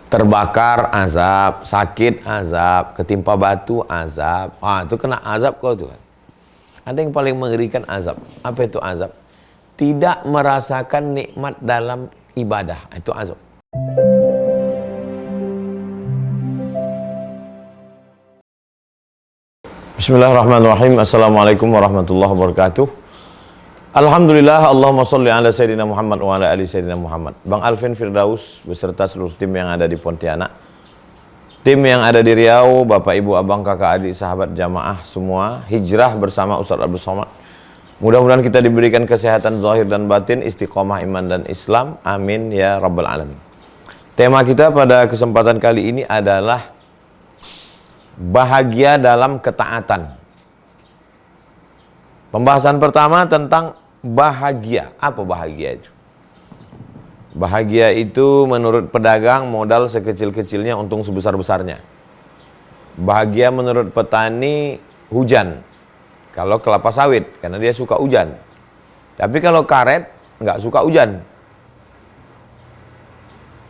Terbakar azab, sakit azab, ketimpa batu azab. Itu kena azab kau tuh. Ada yang paling mengerikan azab. Apa itu azab? Tidak merasakan nikmat dalam ibadah. Itu azab. Bismillahirrahmanirrahim. Assalamualaikum warahmatullahi wabarakatuh. Alhamdulillah, Allahumma sholli ala Sayyidina Muhammad wa ala ali Sayyidina Muhammad. Bang Alvin Firdaus beserta seluruh tim yang ada di Pontianak, tim yang ada di Riau, Bapak Ibu Abang Kakak Adik Sahabat Jamaah semua, hijrah bersama Ustaz Abdul Somad. Mudah-mudahan kita diberikan kesehatan zahir dan batin, istiqomah iman dan Islam. Amin ya rabbal alamin. Tema kita pada kesempatan kali ini adalah bahagia dalam ketaatan. Pembahasan pertama tentang bahagia. Apa bahagia itu? Bahagia itu menurut pedagang modal sekecil-kecilnya, untung sebesar-besarnya. Bahagia menurut petani hujan. Kalau kelapa sawit, karena dia suka hujan. Tapi kalau karet, nggak suka hujan.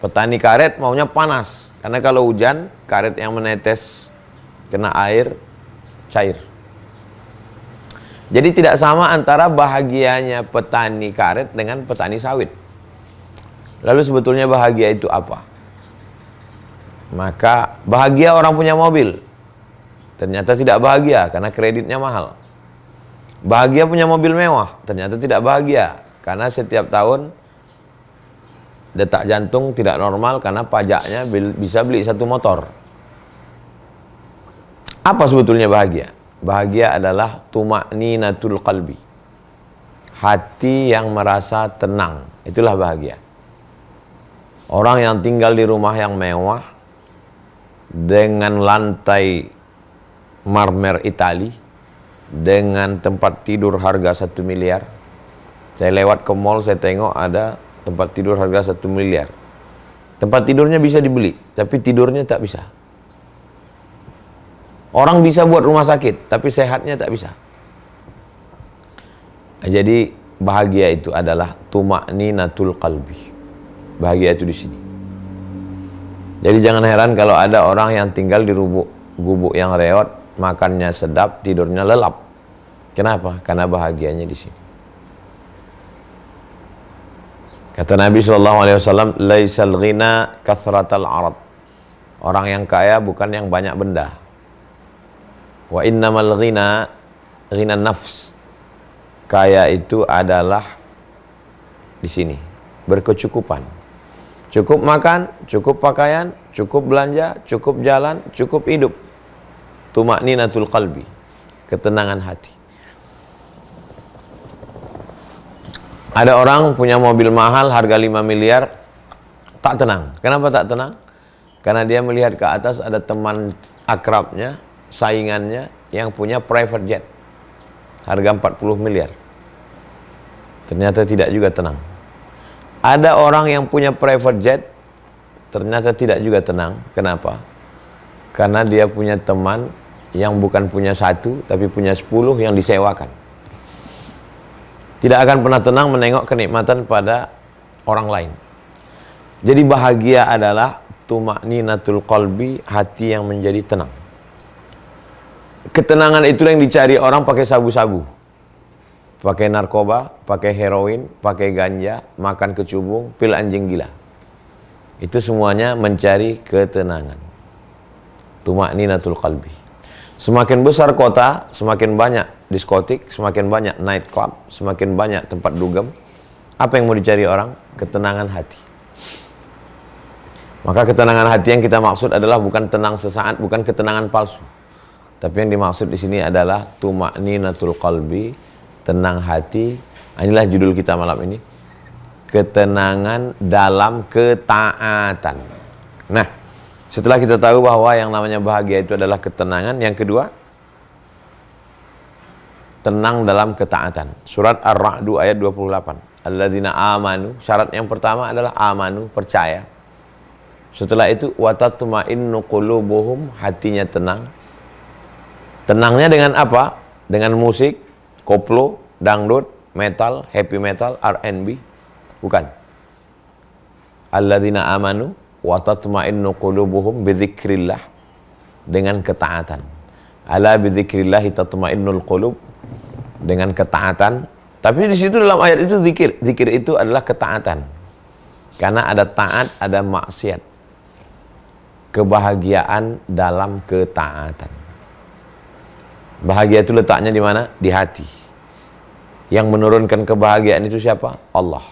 Petani karet maunya panas. Karena kalau hujan, karet yang menetes kena air, cair. Jadi tidak sama antara bahagianya petani karet dengan petani sawit. Lalu sebetulnya bahagia itu apa? Maka bahagia orang punya mobil. Ternyata tidak bahagia karena kreditnya mahal. Bahagia punya mobil mewah. Ternyata tidak bahagia karena setiap tahun detak jantung tidak normal karena pajaknya bisa beli satu motor. Apa sebetulnya bahagia? Bahagia adalah tuma'ninatul qalbi. Hati yang merasa tenang. Itulah bahagia. Orang yang tinggal di rumah yang mewah dengan lantai marmer Itali, dengan tempat tidur harga 1 miliar. Saya lewat ke mall, saya tengok ada tempat tidur harga 1 miliar. Tempat tidurnya bisa dibeli, tapi tidurnya tak bisa. Orang bisa buat rumah sakit, tapi sehatnya tak bisa. Jadi bahagia itu adalah tuma'ninatul qalbi. Bahagia itu di sini. Jadi jangan heran kalau ada orang yang tinggal di gubuk yang reot, makannya sedap, tidurnya lelap. Kenapa? Karena bahagianya di sini. Kata Nabi SAW, laisal ghina kathratal arad. Orang yang kaya bukan yang banyak benda. Wa innamal ghina nafs. Kaya itu adalah di sini, berkecukupan. Cukup makan, cukup pakaian, cukup belanja, cukup jalan, cukup hidup. Tuma'ninatul qalbi, ketenangan hati. Ada orang punya mobil mahal harga 5 miliar, tak tenang. Kenapa tak tenang? Karena dia melihat ke atas ada teman akrabnya, saingannya yang punya private jet harga 40 miliar. Ternyata tidak juga tenang. Ada orang yang punya private jet, ternyata tidak juga tenang. Kenapa? Karena dia punya teman yang bukan punya 1 tapi punya 10 yang disewakan. Tidak akan pernah tenang menengok kenikmatan pada orang lain. Jadi bahagia adalah tuma'ninatul qalbi, hati yang menjadi tenang. Ketenangan itulah yang dicari orang pakai sabu-sabu, pakai narkoba, pakai heroin, pakai ganja, makan kecubung, pil anjing gila. Itu semuanya mencari ketenangan. Tuma'ninatul qalbi. Semakin besar kota, semakin banyak diskotik, semakin banyak night club, semakin banyak tempat dugem. Apa yang mau dicari orang? Ketenangan hati. Maka ketenangan hati yang kita maksud adalah bukan tenang sesaat, bukan ketenangan palsu. Tapi yang dimaksud di sini adalah tuma'ninatul qalbi, tenang hati. Inilah judul kita malam ini. Ketenangan dalam ketaatan. Nah, setelah kita tahu bahwa yang namanya bahagia itu adalah ketenangan, yang kedua, tenang dalam ketaatan. Surat Ar-Ra'd ayat 28. Alladzina amanu, syarat yang pertama adalah amanu, percaya. Setelah itu watatma'innu qulubuhum, hatinya tenang. Tenangnya dengan apa? Dengan musik, koplo, dangdut, metal, happy metal, R&B? Bukan. Alladzina amanu, wa tatma'innu qulubuhum bidzikrillah, dengan ketaatan. Ala bidzikrillahi tatma'innul qulub, dengan ketaatan. Tapi di situ dalam ayat itu zikir. Zikir itu adalah ketaatan. Karena ada taat, ada maksiat. Kebahagiaan dalam ketaatan. Bahagia itu letaknya di mana? Di hati. Yang menurunkan kebahagiaan itu siapa? Allah.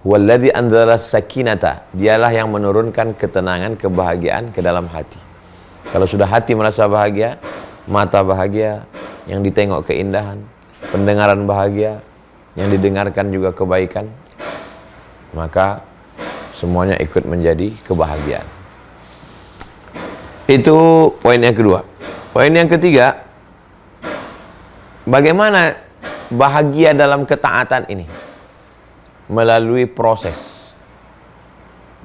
Huwallazi anzala sakinata. Dialah yang menurunkan ketenangan, kebahagiaan ke dalam hati. Kalau sudah hati merasa bahagia, mata bahagia, yang ditengok keindahan, pendengaran bahagia, yang didengarkan juga kebaikan, maka semuanya ikut menjadi kebahagiaan. Itu poin yang kedua. Poin yang ketiga, bagaimana bahagia dalam ketaatan ini? Melalui proses.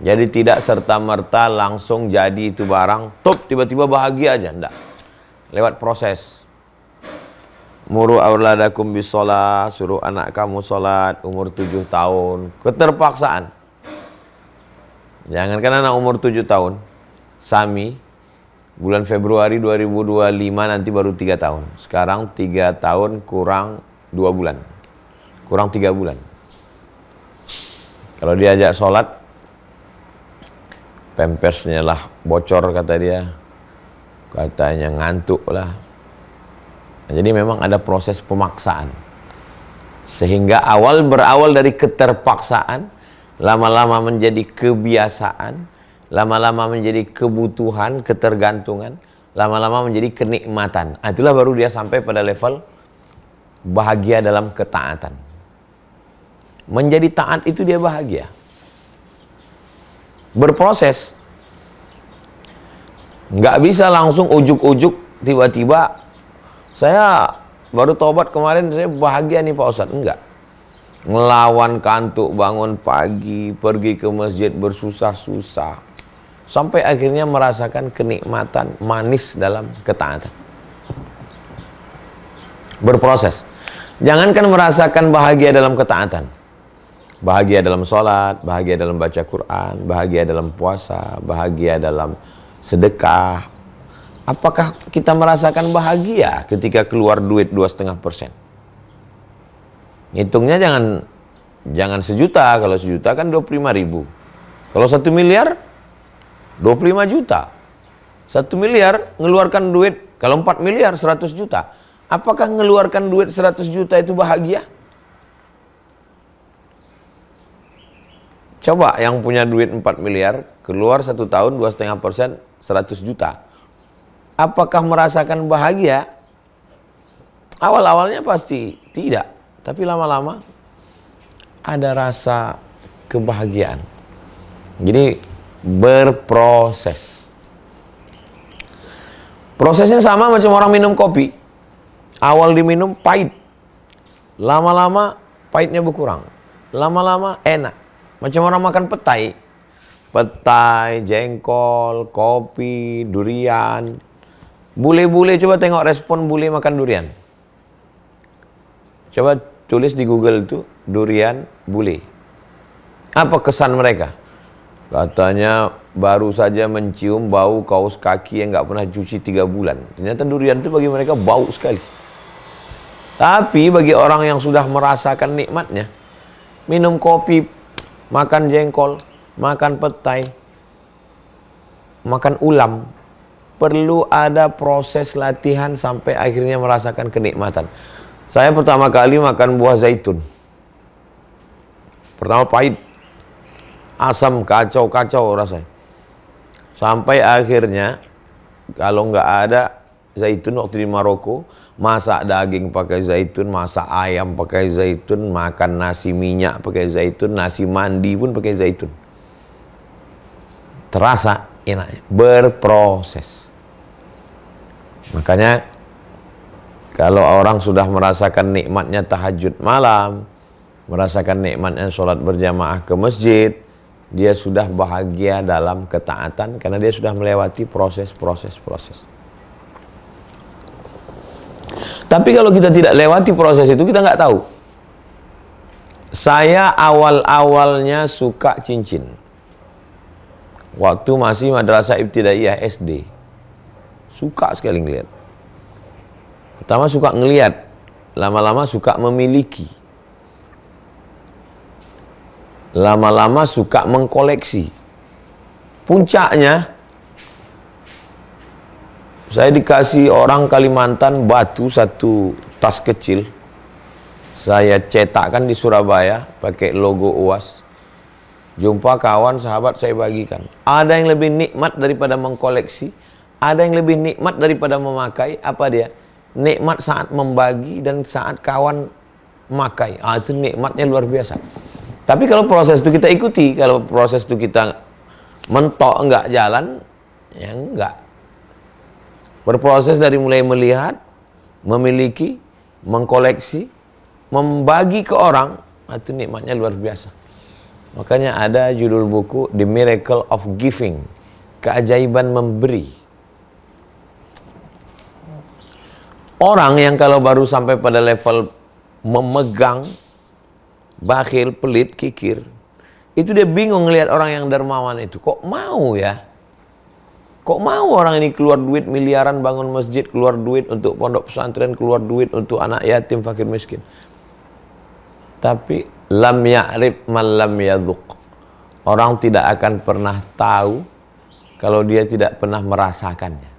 Jadi tidak serta-merta langsung jadi itu barang, top tiba-tiba bahagia aja, enggak. Lewat proses. Muru auladakum bisolat, suruh anak kamu solat umur 7 tahun. Keterpaksaan. Jangankan anak umur 7 tahun. Sami, bulan Februari 2025 nanti baru 3 tahun. Sekarang 3 tahun kurang 2 bulan. Kurang 3 bulan. Kalau diajak sholat, pampersnya lah bocor kata dia. Katanya ngantuk lah. Jadi memang ada proses pemaksaan. Sehingga berawal dari keterpaksaan, lama-lama menjadi kebiasaan, lama-lama menjadi kebutuhan, ketergantungan, lama-lama menjadi kenikmatan. Itulah baru dia sampai pada level bahagia dalam ketaatan. Menjadi taat itu dia bahagia. Berproses. Nggak bisa langsung ujuk-ujuk tiba-tiba saya baru tobat kemarin saya bahagia nih Pak Ustadz. Enggak. Ngelawan kantuk, bangun pagi, pergi ke masjid bersusah-susah, sampai akhirnya merasakan kenikmatan manis dalam ketaatan. Berproses. Jangankan merasakan bahagia dalam ketaatan, bahagia dalam sholat, bahagia dalam baca Quran, bahagia dalam puasa, bahagia dalam sedekah. Apakah kita merasakan bahagia ketika keluar duit 2,5%? Hitungnya jangan sejuta. Kalau sejuta kan 25.000. Kalau 1 miliar 25 juta. 1 miliar ngeluarkan duit, kalau 4 miliar 100 juta. Apakah ngeluarkan duit 100 juta itu bahagia? Coba yang punya duit 4 miliar, keluar 1 tahun 2,5%, 100 juta. Apakah merasakan bahagia? Awal-awalnya pasti tidak. Tapi lama-lama ada rasa kebahagiaan. Jadi berproses. Prosesnya sama macam orang minum kopi. Awal diminum pahit. Lama-lama pahitnya berkurang. Lama-lama enak. Macam orang makan petai. Petai, jengkol, kopi, durian. Bule-bule, coba tengok respon bule makan durian. Coba tulis di Google itu durian bule. Apa kesan mereka? Katanya baru saja mencium bau kaos kaki yang nggak pernah cuci 3 bulan. Ternyata durian itu bagi mereka bau sekali. Tapi bagi orang yang sudah merasakan nikmatnya, minum kopi, makan jengkol, makan petai, makan ulam, perlu ada proses latihan sampai akhirnya merasakan kenikmatan. Saya pertama kali makan buah zaitun. Pertama pahit, asam, kacau-kacau rasanya. Sampai akhirnya, kalau nggak ada zaitun waktu di Maroko, masak daging pakai zaitun, masak ayam pakai zaitun, makan nasi minyak pakai zaitun, nasi mandi pun pakai zaitun. Terasa enaknya, berproses. Makanya kalau orang sudah merasakan nikmatnya tahajud malam, merasakan nikmatnya sholat berjamaah ke masjid, dia sudah bahagia dalam ketaatan karena dia sudah melewati proses. Tapi kalau kita tidak lewati proses itu, kita nggak tahu. Saya awal-awalnya suka cincin. Waktu masih madrasah ibtidaiyah SD, suka sekali ngelihat. Pertama suka ngelihat, lama-lama suka memiliki, lama-lama suka mengkoleksi. Puncaknya, saya dikasih orang Kalimantan batu satu tas kecil. Saya cetakkan di Surabaya pakai logo UAS. Jumpa kawan, sahabat, saya bagikan. Ada yang lebih nikmat daripada mengkoleksi, ada yang lebih nikmat daripada memakai. Apa dia? Nikmat saat membagi dan saat kawan memakai. Itu nikmatnya luar biasa. Tapi kalau proses itu kita ikuti, kalau proses itu kita mentok enggak jalan, ya enggak. Berproses dari mulai melihat, memiliki, mengkoleksi, membagi ke orang, itu nikmatnya luar biasa. Makanya ada judul buku The Miracle of Giving, keajaiban memberi. Orang yang kalau baru sampai pada level memegang, bakhil, pelit, kikir, itu dia bingung ngelihat orang yang dermawan itu. Kok mau ya? Kok mau orang ini keluar duit miliaran bangun masjid, keluar duit untuk pondok pesantren, keluar duit untuk anak yatim, fakir miskin. Tapi lam ya'rif man lam yadhuq. Orang tidak akan pernah tahu kalau dia tidak pernah merasakannya.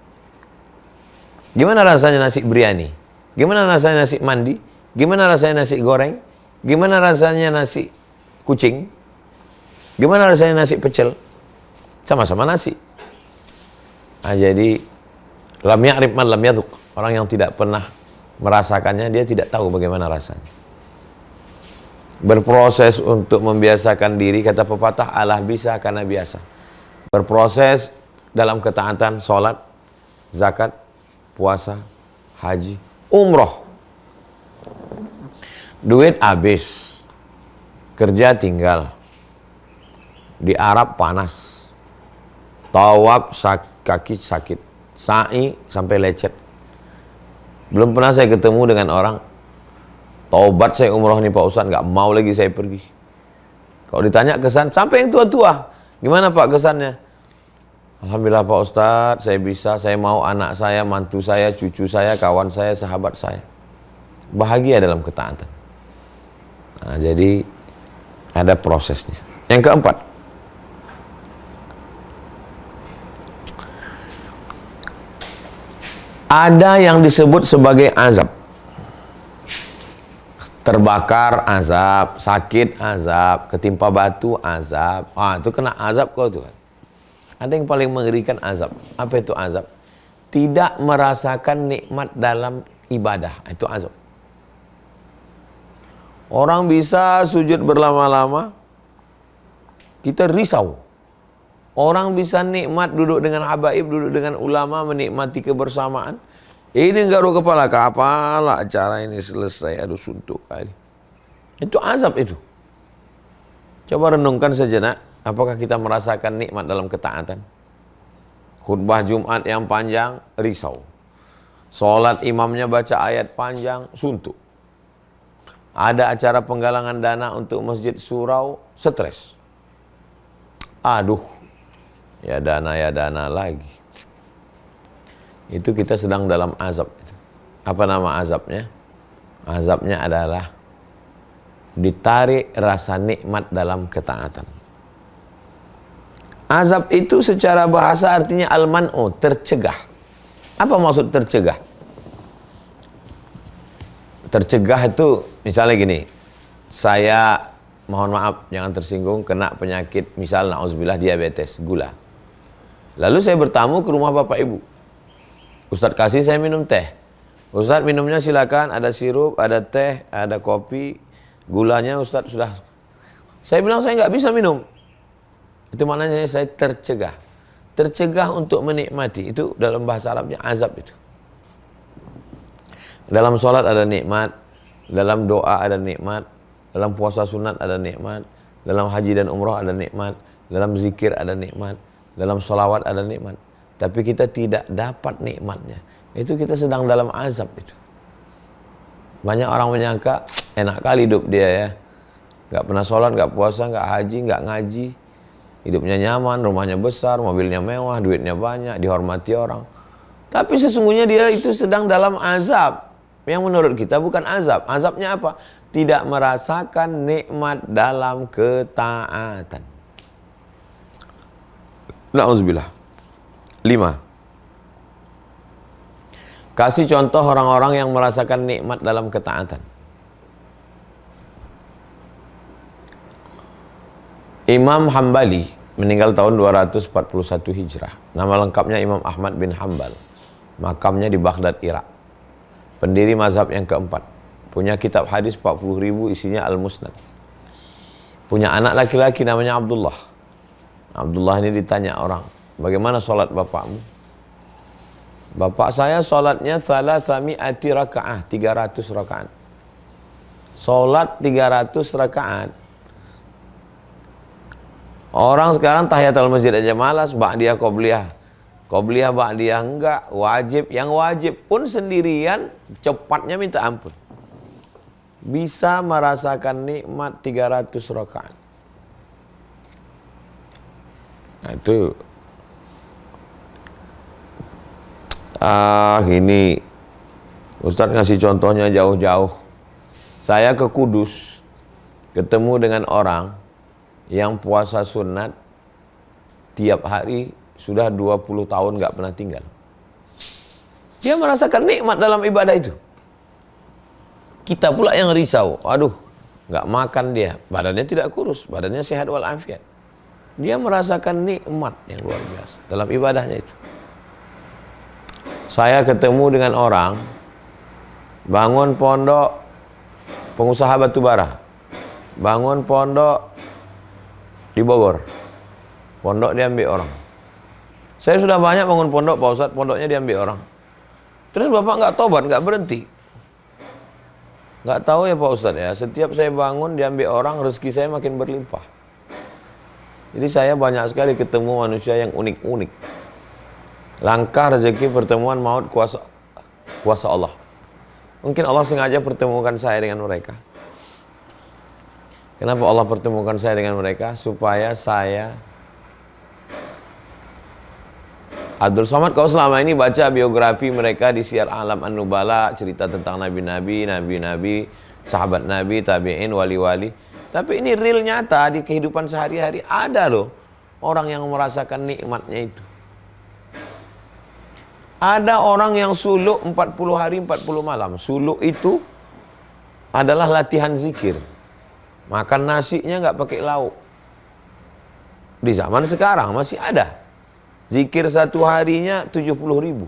Gimana rasanya nasi biryani? Gimana rasanya nasi mandi? Gimana rasanya nasi goreng? Gimana rasanya nasi kucing? Gimana rasanya nasi pecel? Sama-sama nasi. Nah, jadi lam ya'rif man lam yadhuq. Orang yang tidak pernah merasakannya, dia tidak tahu bagaimana rasanya. Berproses untuk membiasakan diri, kata pepatah, Allah bisa karena biasa. Berproses dalam ketaatan, sholat, zakat, puasa, haji, umroh. Duit habis, kerja tinggal, di Arab panas, tawaf kaki sakit, sa'i sampai lecet. Belum pernah saya ketemu dengan orang, taubat saya umroh nih Pak Ustadz, nggak mau lagi saya pergi. Kalau ditanya kesan, sampai yang tua-tua, gimana Pak kesannya? Alhamdulillah Pak Ustadz, saya bisa, saya mau anak saya, mantu saya, cucu saya, kawan saya, sahabat saya. Bahagia dalam ketaatan. Nah, jadi ada prosesnya. Yang keempat, ada yang disebut sebagai azab. Terbakar azab, sakit azab, ketimpa batu azab. Itu kena azab kau tuh kan. Ada yang paling mengerikan azab. Apa itu azab? Tidak merasakan nikmat dalam ibadah. Itu azab. Orang bisa sujud berlama-lama, kita risau. Orang bisa nikmat duduk dengan habaib, duduk dengan ulama, menikmati kebersamaan. Ini garuk kepala, kapalah acara ini selesai, aduh suntuk kali. Itu azab itu. Coba renungkan sejenak, apakah kita merasakan nikmat dalam ketaatan? Khutbah Jumat yang panjang, risau. Sholat imamnya baca ayat panjang, suntuk. Ada acara penggalangan dana untuk masjid surau, stres. Aduh, ya dana lagi. Itu kita sedang dalam azab. Apa nama azabnya? Azabnya adalah ditarik rasa nikmat dalam ketaatan. Azab itu secara bahasa artinya al-man'u, tercegah. Apa maksud tercegah? Tercegah itu misalnya gini, saya mohon maaf jangan tersinggung, kena penyakit misal na'udzubillah diabetes, gula. Lalu saya bertamu ke rumah bapak ibu. Ustadz kasih saya minum teh. Ustadz minumnya silakan, ada sirup, ada teh, ada kopi, gulanya Ustadz sudah. Saya bilang saya nggak bisa minum. Itu maknanya saya tercegah. Tercegah untuk menikmati. Itu dalam bahasa Arabnya azab itu. Dalam sholat ada nikmat, dalam doa ada nikmat, dalam puasa sunat ada nikmat, dalam haji dan umroh ada nikmat, dalam zikir ada nikmat, dalam sholawat ada nikmat. Tapi kita tidak dapat nikmatnya. Itu kita sedang dalam azab itu. Banyak orang menyangka enak kali hidup dia ya. Gak pernah sholat, gak puasa, gak haji, gak ngaji. hidupnya nyaman, rumahnya besar, mobilnya mewah, duitnya banyak, dihormati orang. Tapi sesungguhnya dia itu sedang dalam azab. Yang menurut kita bukan azab. Azabnya apa? Tidak merasakan nikmat dalam ketaatan. Na'udzubillah. 5. Kasih contoh orang-orang yang merasakan nikmat dalam ketaatan. Imam Hambali meninggal tahun 241 Hijrah. Nama lengkapnya Imam Ahmad bin Hambal. Makamnya di Baghdad, Irak. Pendiri mazhab yang keempat. Punya kitab hadis 40.000, isinya Al-Musnad. Punya anak laki-laki namanya Abdullah. Abdullah ini ditanya orang, bagaimana sholat bapakmu? Bapak saya sholatnya thalathami'ati raka'ah, 300 rakaat. Sholat 300 rakaat. Orang sekarang tahiyatul masjid aja malas, ba'diyah qobliyah. Qobliyah ba'diyah enggak, wajib. Yang wajib pun sendirian, cepatnya minta ampun. Bisa merasakan nikmat 300 rakaat. Nah itu ini Ustadz ngasih contohnya jauh-jauh. Saya ke Kudus, ketemu dengan orang yang puasa sunat tiap hari sudah 20 tahun nggak pernah tinggal. Dia merasakan nikmat dalam ibadah itu. Kita pula yang risau, aduh nggak makan dia, badannya tidak kurus, badannya sehat walafiat. Dia merasakan nikmat yang luar biasa dalam ibadahnya itu. Saya ketemu dengan orang bangun pondok pengusaha batubara, bangun pondok di Bogor, pondok diambil orang. Saya sudah banyak bangun pondok Pak Ustadz, pondoknya diambil orang. Terus Bapak nggak tobat, nggak berhenti? Nggak tahu ya Pak Ustadz ya, setiap saya bangun diambil orang, rezeki saya makin berlimpah. Jadi saya banyak sekali ketemu manusia yang unik-unik. Langkah rezeki pertemuan maut kuasa Allah. Mungkin Allah sengaja pertemukan saya dengan mereka. Kenapa Allah pertemukan saya dengan mereka? Supaya saya Abdul Somad, kau selama ini baca biografi mereka di Syiar Alam An-Nubala, cerita tentang nabi-nabi, sahabat nabi, tabi'in, wali-wali. Tapi ini real nyata di kehidupan sehari-hari. Ada loh orang yang merasakan nikmatnya itu. Ada orang yang suluk 40 hari 40 malam. Suluk itu adalah latihan zikir. Makan nasinya nggak pakai lauk. Di zaman sekarang masih ada. Zikir satu harinya 70.000.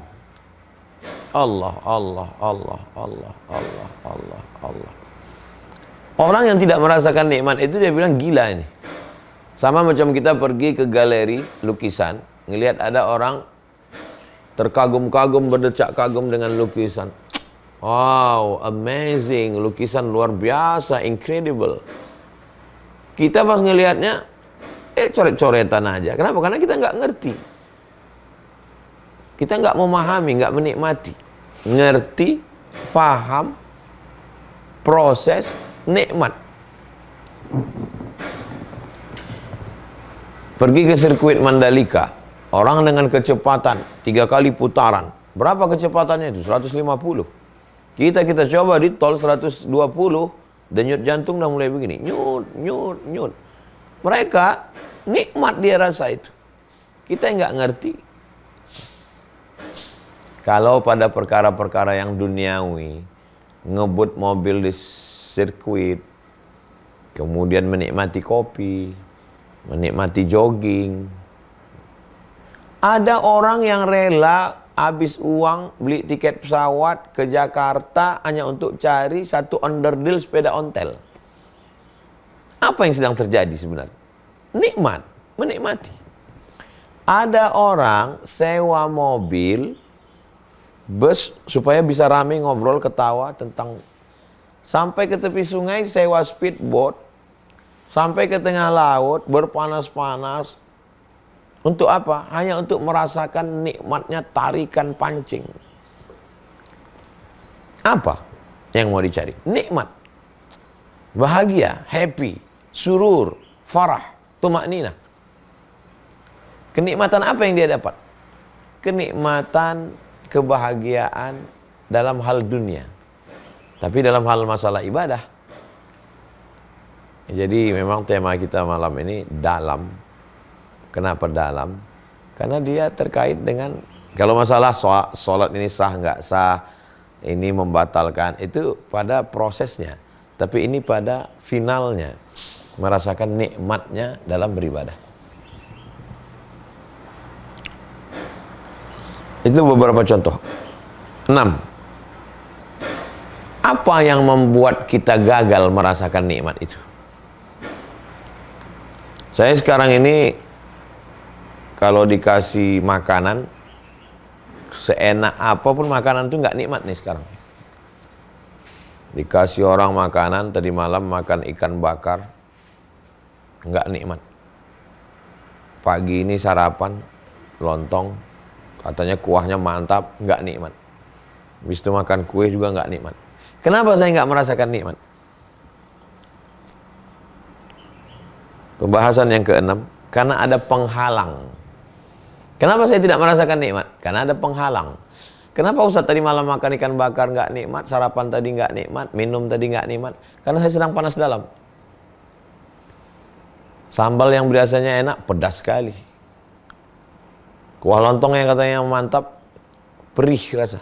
Allah, Allah, Allah, Allah, Allah, Allah, Allah. Orang yang tidak merasakan nikmat itu dia bilang gila ini. Sama macam kita pergi ke galeri lukisan, ngelihat ada orang terkagum-kagum, berdecak kagum dengan lukisan. Wow, amazing, lukisan luar biasa, incredible. Kita pas ngelihatnya, coret-coretan aja. Kenapa? Karena kita nggak ngerti. Kita nggak memahami, nggak menikmati. Ngerti, paham, proses, nikmat. Pergi ke sirkuit Mandalika, orang dengan kecepatan 3 kali putaran. Berapa kecepatannya itu? 150. Kita coba di tol 120, denyut jantung udah mulai begini. Nyut. Mereka nikmat dia rasa itu. Kita nggak ngerti. Kalau pada perkara-perkara yang duniawi, ngebut mobil di sirkuit, kemudian menikmati kopi, menikmati jogging. Ada orang yang rela habis uang beli tiket pesawat ke Jakarta hanya untuk cari satu onderdil sepeda ontel. Apa yang sedang terjadi sebenarnya? Nikmat, menikmati. Ada orang sewa mobil, bus supaya bisa rame ngobrol ketawa tentang, sampai ke tepi sungai sewa speedboat, sampai ke tengah laut berpanas-panas. Untuk apa? Hanya untuk merasakan nikmatnya tarikan pancing. Apa yang mau dicari? Nikmat, bahagia, happy, surur, farah, tumakninah. Kenikmatan apa yang dia dapat? Kenikmatan, kebahagiaan dalam hal dunia. Tapi dalam hal masalah ibadah. Jadi memang tema kita malam ini dalam. Kenapa dalam? Karena dia terkait dengan, kalau masalah sholat ini sah nggak sah, ini membatalkan, itu pada prosesnya. Tapi ini pada finalnya, merasakan nikmatnya dalam beribadah. Itu beberapa contoh. 6. Apa yang membuat kita gagal merasakan nikmat itu? Saya sekarang ini kalau dikasih makanan, seenak apapun makanan itu nggak nikmat nih sekarang. Dikasih orang makanan, tadi malam makan ikan bakar, nggak nikmat. Pagi ini sarapan, lontong, katanya kuahnya mantap, nggak nikmat. Habis itu makan kue juga nggak nikmat. Kenapa saya nggak merasakan nikmat? Pembahasan yang ke-6, karena ada penghalang. Kenapa saya tidak merasakan nikmat? Karena ada penghalang. Kenapa Ustaz tadi malam makan ikan bakar nggak nikmat, sarapan tadi nggak nikmat, minum tadi nggak nikmat? Karena saya sedang panas dalam. Sambal yang biasanya enak, pedas sekali. Kuah lontong yang katanya mantap, perih rasa.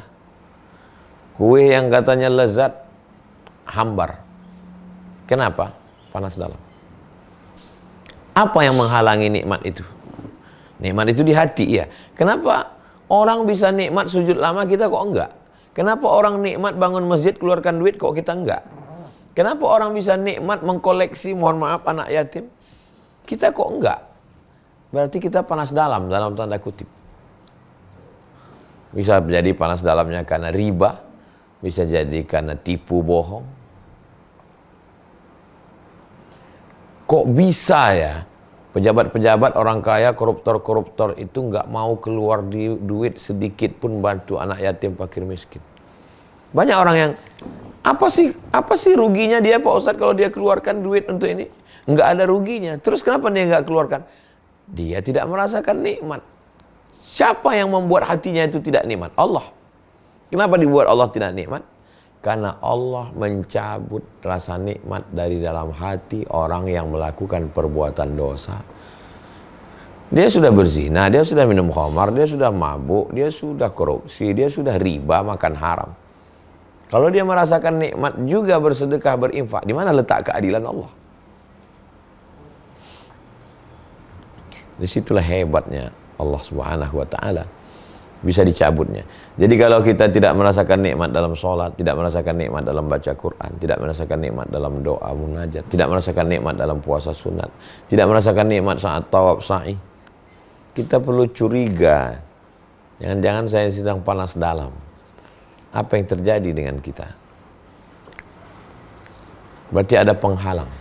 Kue yang katanya lezat, hambar. Kenapa? Panas dalam. Apa yang menghalangi nikmat itu? Nikmat itu di hati ya. Kenapa orang bisa nikmat sujud lama, kita kok enggak? Kenapa orang nikmat bangun masjid keluarkan duit, kok kita enggak? Kenapa orang bisa nikmat mengkoleksi, mohon maaf, anak yatim, kita kok enggak? Berarti kita panas dalam tanda kutip. Bisa jadi panas dalamnya karena riba, bisa jadi karena tipu bohong. Kok bisa ya pejabat-pejabat, orang kaya, koruptor-koruptor itu nggak mau keluar duit sedikit pun bantu anak yatim, fakir miskin. Banyak orang yang, apa sih ruginya dia Pak Ustadz kalau dia keluarkan duit untuk ini? Nggak ada ruginya. Terus kenapa dia nggak keluarkan? Dia tidak merasakan nikmat. Siapa yang membuat hatinya itu tidak nikmat? Allah. Kenapa dibuat Allah tidak nikmat? Karena Allah mencabut rasa nikmat dari dalam hati orang yang melakukan perbuatan dosa. Dia sudah berzina, dia sudah minum khamar, dia sudah mabuk, dia sudah korupsi, dia sudah riba, makan haram. Kalau dia merasakan nikmat juga bersedekah, berinfak, di mana letak keadilan Allah? Disitulah hebatnya Allah Subhanahu wa ta'ala. Bisa dicabutnya. Jadi kalau kita tidak merasakan nikmat dalam sholat, tidak merasakan nikmat dalam baca Quran, tidak merasakan nikmat dalam doa munajat, tidak merasakan nikmat dalam puasa sunat, tidak merasakan nikmat saat tawaf sa'i, kita perlu curiga. Jangan-jangan saya sedang panas dalam. Apa yang terjadi dengan kita? Berarti ada penghalang.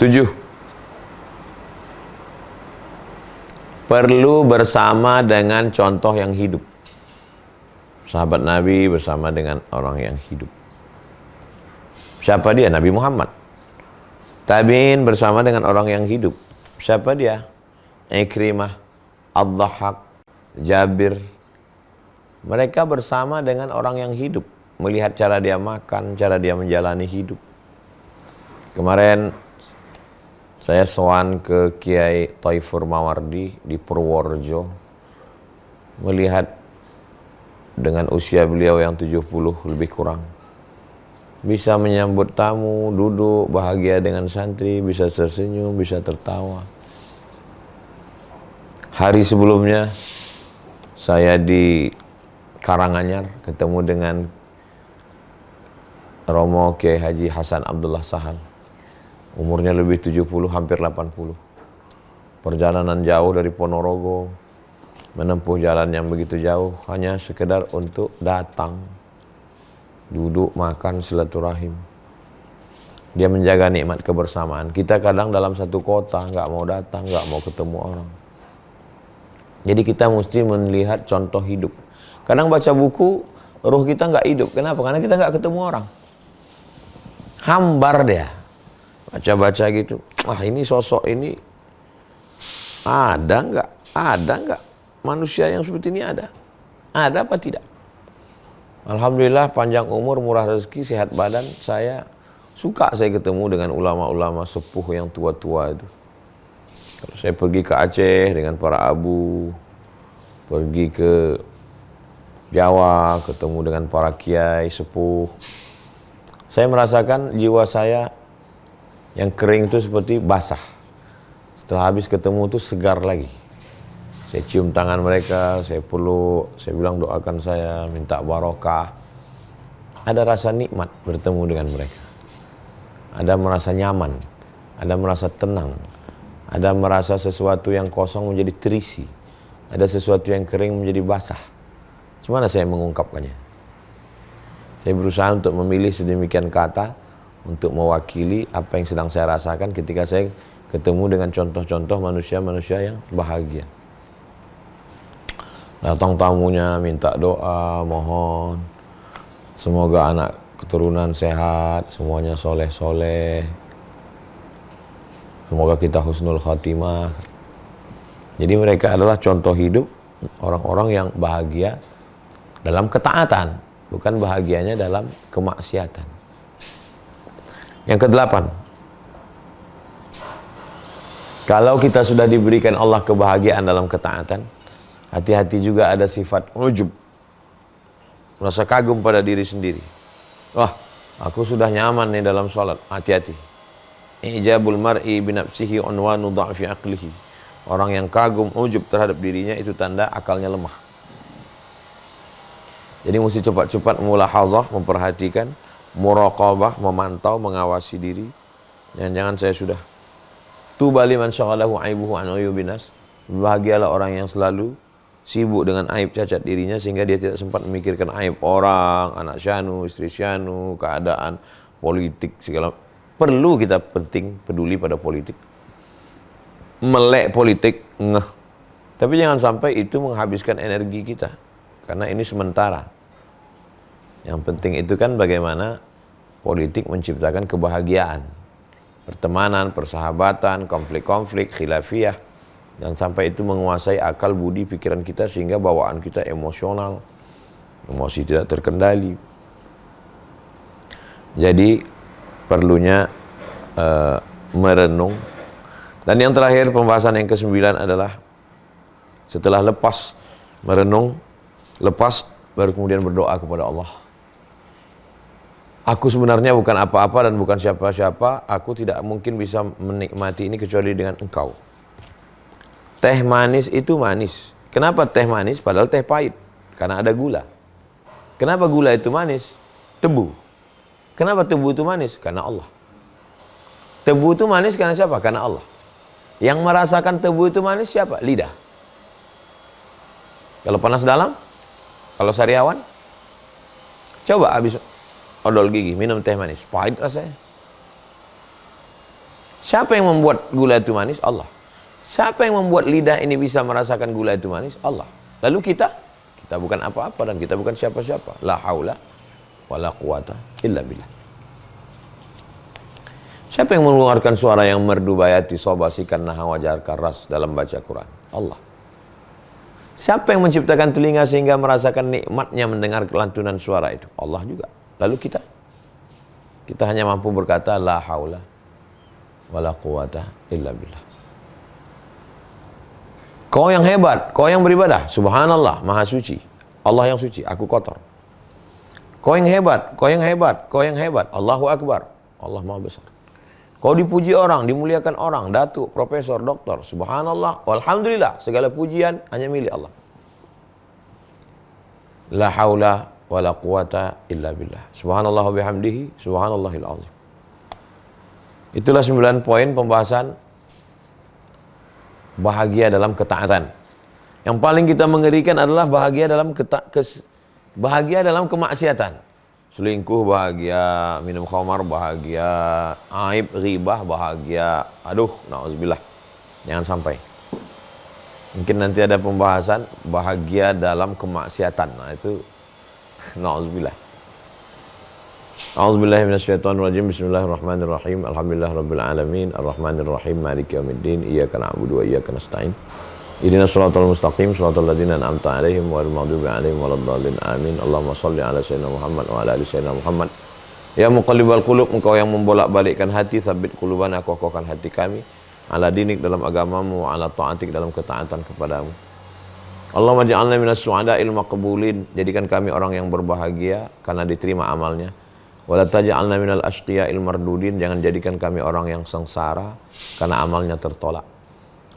7. Perlu bersama dengan contoh yang hidup. Sahabat Nabi bersama dengan orang yang hidup. Siapa dia? Nabi Muhammad. Tabi'in bersama dengan orang yang hidup. Siapa dia? Ikrimah, Ad-Dhahhak, Jabir. Mereka bersama dengan orang yang hidup. Melihat cara dia makan, cara dia menjalani hidup. Kemarin saya sowan ke Kiai Thaifur Mawardi di Purworejo, melihat dengan usia beliau yang 70 lebih kurang, bisa menyambut tamu, duduk bahagia dengan santri, bisa tersenyum, bisa tertawa. Hari sebelumnya saya di Karanganyar ketemu dengan Romo Kiai Haji Hasan Abdullah Sahal. Umurnya lebih 70, hampir 80. Perjalanan jauh dari Ponorogo, menempuh jalan yang begitu jauh, hanya sekedar untuk datang, duduk, makan, silaturahim. Dia menjaga nikmat kebersamaan. Kita kadang dalam satu kota, nggak mau datang, nggak mau ketemu orang. Jadi kita mesti melihat contoh hidup. Kadang baca buku, ruh kita nggak hidup. Kenapa? Karena kita nggak ketemu orang. Hambar dia. Baca-baca gitu, wah ini sosok ini Ada enggak? Ada enggak? Manusia yang seperti ini ada? Ada apa tidak? Alhamdulillah panjang umur, murah rezeki, sehat badan. Saya suka ketemu dengan ulama-ulama sepuh yang tua-tua itu. Kalau saya pergi ke Aceh dengan para abu, pergi ke Jawa, ketemu dengan para kiai sepuh. Saya merasakan jiwa saya yang kering itu seperti basah. Setelah habis ketemu itu segar lagi. Saya cium tangan mereka, saya peluk, saya bilang doakan saya, minta barokah. Ada rasa nikmat bertemu dengan mereka. Ada merasa nyaman, ada merasa tenang, ada merasa sesuatu yang kosong menjadi terisi, ada sesuatu yang kering menjadi basah. Gimana saya mengungkapkannya? Saya berusaha untuk memilih sedemikian kata untuk mewakili apa yang sedang saya rasakan ketika saya ketemu dengan contoh-contoh manusia-manusia yang bahagia. Datang tamunya minta doa, mohon semoga anak keturunan sehat, semuanya soleh-soleh, semoga kita husnul khatimah. Jadi mereka adalah contoh hidup orang-orang yang bahagia dalam ketaatan, bukan bahagianya dalam kemaksiatan. Yang kedelapan, kalau kita sudah diberikan Allah kebahagiaan dalam ketaatan, hati-hati juga ada sifat ujub, merasa kagum pada diri sendiri. Wah, aku sudah nyaman nih dalam sholat. Hati-hati. Ijabul mar'i binafsihi unwanu dha'fi aqlihi. Orang yang kagum, ujub terhadap dirinya itu tanda akalnya lemah. Jadi mesti cepat-cepat mulahazah, memperhatikan, muraqabah, memantau, mengawasi diri. Jangan-jangan saya sudah tuba liman syaghalahu aibuhu an uyubinas. Bahagialah orang yang selalu sibuk dengan aib cacat dirinya sehingga dia tidak sempat memikirkan aib orang, anak syanu, istri syanu, keadaan, politik, segala. Perlu kita penting peduli pada politik. Melek politik, ngeh. Tapi jangan sampai itu menghabiskan energi kita. Karena ini sementara. Yang penting itu kan bagaimana politik menciptakan kebahagiaan. Pertemanan, persahabatan, konflik-konflik, khilafiyah. Dan sampai itu menguasai akal, budi, pikiran kita sehingga bawaan kita emosional, emosi tidak terkendali. Jadi perlunya merenung. Dan yang terakhir, pembahasan yang ke-9 adalah setelah lepas merenung, lepas baru kemudian berdoa kepada Allah. Aku sebenarnya bukan apa-apa dan bukan siapa-siapa. Aku tidak mungkin bisa menikmati ini kecuali dengan Engkau. Teh manis itu manis. Kenapa teh manis? Padahal teh pahit. Karena ada gula. Kenapa gula itu manis? Tebu. Kenapa tebu itu manis? Karena Allah. Tebu itu manis karena siapa? Karena Allah. Yang merasakan tebu itu manis siapa? Lidah. Kalau panas dalam? Kalau sariawan? Coba habis odol gigi, minum teh manis. Pahit rasanya. Siapa yang membuat gula itu manis? Allah. Siapa yang membuat lidah ini bisa merasakan gula itu manis? Allah. Lalu kita bukan apa-apa dan kita bukan siapa-siapa. La haula wala quwata illa billah. Siapa yang mengeluarkan suara yang merdu bayati sobasikan naha wajar karas dalam baca Quran? Allah. Siapa yang menciptakan telinga sehingga merasakan nikmatnya mendengar kelantunan suara itu? Allah juga. Lalu kita hanya mampu berkata la haula wala quwata illa billah. Kau yang hebat, kau yang beribadah. Subhanallah, maha suci. Allah yang suci, aku kotor. Kau yang hebat, kau yang hebat, kau yang hebat. Allahu Akbar, Allah maha besar. Kau dipuji orang, dimuliakan orang, datuk, profesor, doktor. Subhanallah, walhamdulillah. Segala pujian hanya milik Allah. La haula wala quwata illa billah. Subhanallah wa bihamdihi, subhanallahil azim. Itulah 9 poin pembahasan bahagia dalam ketaatan. Yang paling kita mengerikan adalah bahagia dalam kemaksiatan. Selingkuh bahagia, minum khamar bahagia, aib, ghibah bahagia. Aduh, na'udzubillah. Jangan sampai. Mungkin nanti ada pembahasan bahagia dalam kemaksiatan. Nah, itu na'udzubillah. A'udzubillahi minasyaitonirrajim. Bismillahirrahmanirrahim. Alhamdulillahirabbil alamin. Arrahmanirrahim. Maliki yaumiddin. Iyyaka na'budu wa iyyaka nasta'in. Ihdinas shiratal mustaqim, shiratal ladzina an'amta 'alaihim ghairil maghdubi 'alaihim waladdallin. Amin. Allahumma shalli 'ala sayyidina Muhammad wa 'ala ali sayyidina Muhammad. Ya muqallibal qulub, engkau yang membolak-balikkan hati, sabit qulubana, kokohkan hati kami ala dinik, dalam agamamu, ala ta'atik, dalam ketaatan kepadamu. Allahumma ja'alna minas su'ada'il maqbulin, jadikan kami orang yang berbahagia karena diterima amalnya. Wala taj'alna minal ashqiya'il mardudin, jangan jadikan kami orang yang sengsara karena amalnya tertolak.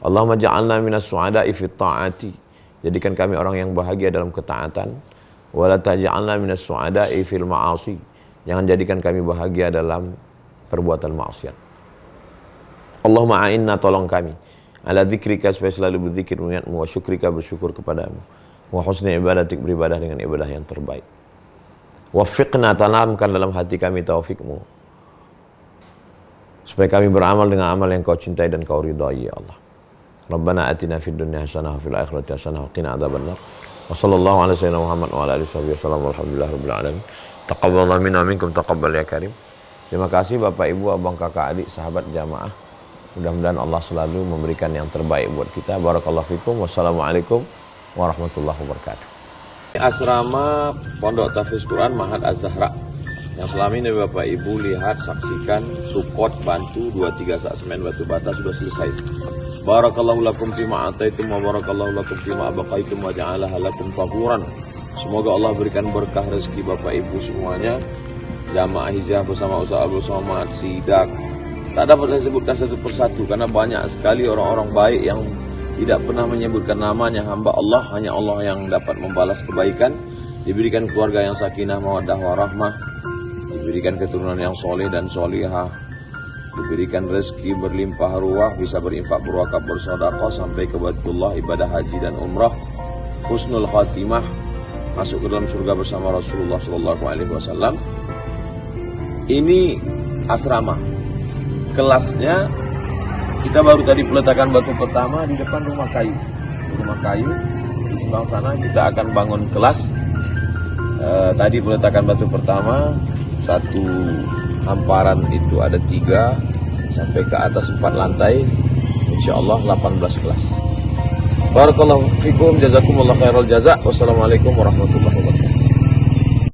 Allahumma ja'alna minas su'ada'i fit ta'ati, jadikan kami orang yang bahagia dalam ketaatan. Wala taj'alna minas su'ada'i fil ma'asi, jangan jadikan kami bahagia dalam perbuatan maksiat. Allahumma a'inna, tolong kami, ala dzikrika, supaya selalu berzikir mengingatmu, wa syukrika, bersyukur kepadamu, wa husni ibadatik, beribadah dengan ibadah yang terbaik. Waffiqna, tanamkan dalam hati kami taufikmu, supaya kami beramal dengan amal yang kau cintai dan kau ridhai, ya Allah. Rabbana atina fid dunya hasanah wa fil akhirati hasanah wa qina adzabannar. Wa sallallahu ala sayyidina Muhammad wa ala alihi wasallam. Alhamdulillahirabbil alamin. Taqabbalallahu minna minkum, taqabbal ya karim. Terima kasih Bapak Ibu, abang kakak adik, sahabat jamaah. Mudah-mudahan Allah selalu memberikan yang terbaik buat kita. Barakallahu fikum. Wassalamualaikum warahmatullahi wabarakatuh. Asrama Pondok Tahfiz Quran Mahat Az-Zahra yang selama ini Bapak Ibu lihat, saksikan, support, bantu 2-3 sak semen batu bata sudah selesai. Barakallahu lakum fima ataitum wa barakallahu lakum fima abaqaitum wa ja'alaha lakum faquran. Semoga Allah berikan berkah rezeki Bapak Ibu semuanya. Jamaah hijrah bersama Ustaz Abdul Somad, Sidak, tak dapat saya sebutkan satu persatu karena banyak sekali orang-orang baik yang tidak pernah menyebutkan namanya. Hamba Allah, hanya Allah yang dapat membalas kebaikan. Diberikan keluarga yang sakinah, mawaddah, warahmah, diberikan keturunan yang soleh dan solihah, diberikan rezeki berlimpah ruah, bisa berinfak, berwakaf, bersedekah sampai ke Baitullah, ibadah haji dan umrah, husnul khatimah, masuk ke dalam surga bersama Rasulullah SAW. Ini asrama. Kelasnya kita baru tadi peletakan batu pertama di depan rumah kayu. Rumah kayu di sebelah sana kita akan bangun kelas. Tadi peletakan batu pertama, satu hamparan itu ada 3 sampai ke atas 4 lantai. Insyaallah 18 kelas. Barakallahu fikum, jazakumullah khairal jazak. Wassalamualaikum warahmatullahi wabarakatuh.